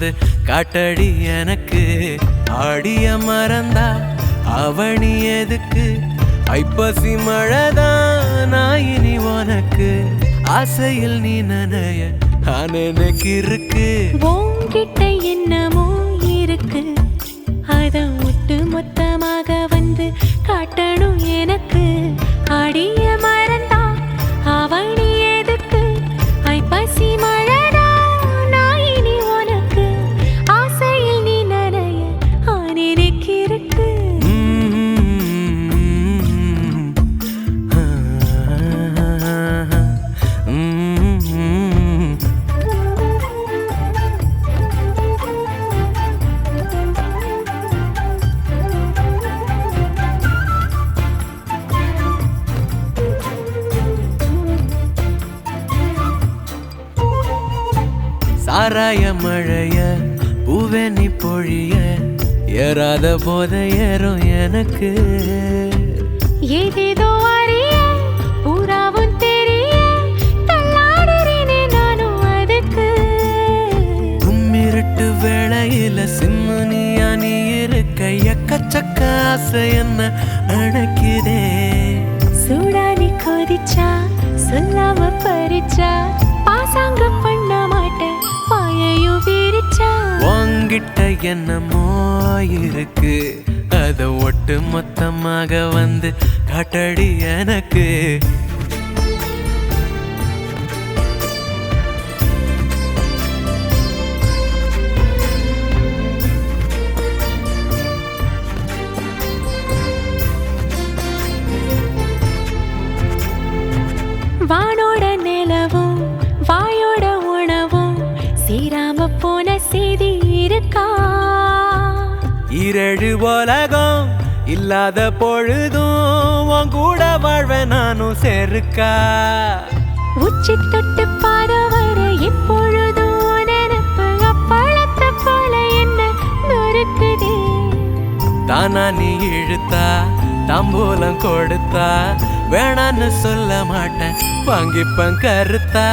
வந்து காட்டடி எனக்கு. ஆடிய மறந்தா அவனி எதுக்கு, ஐப்பசி மழைதான் இனி உனக்கு. ஆசையில் நீ நனைய எனக்கு இருக்கு. உன்கிட்ட என்னமோ இருக்கு, அத ஒட்டு மொத்தமாக வந்து காட்டணும் எனக்கு. ஆடிய மறந்தா அவனி எதுக்கு, ஐப்பசி மழைதா நான் இனி உனக்கு. ஆசையில் நீ நனைய எனக்கு இருக்கு. சாராய மழைய பூவெனி பொழிய ஏறாத போத ஏறும் எனக்கு. ஏதேதோ அறிய பூராவும் தெரிய தள்ளாடுறேனே நானும் அதுக்கு. கும்மிருட்டு வேளையில சிம்முனியா நீ இருக்க, எக்கச்சக்க ஆசை என்ன அணைக்குதே. சூடானி கொதிச்சா சொல்லாம பறிச்சா, பாசாங்க பண்ண மாட்டேன் பாயையும் விரிச்சா. உன்கிட்ட என்னமோ இருக்கு, அத ஒட்டு மொத்தமாக வந்து காட்டடி எனக்கு. வானோட நிலவும் வாயோட உணவும் சீராம போன செய்தி இருக்கா. இரழு உலகம் இல்லாத பொழுதும் உன் கூட வாழ்வேன் நானும் செருக்கா. உச்சி தொட்டு பாத வர எப்பொழுதும் நினைப்பு அப்பளத்தை போல என்ன நொறுக்குதே. தானா நீ இழுத்தா தாம்பூலம் கொடுத்தா, வேணான்னு சொல்ல மாட்டேன் வாங்கிப்பேன் கருத்தா.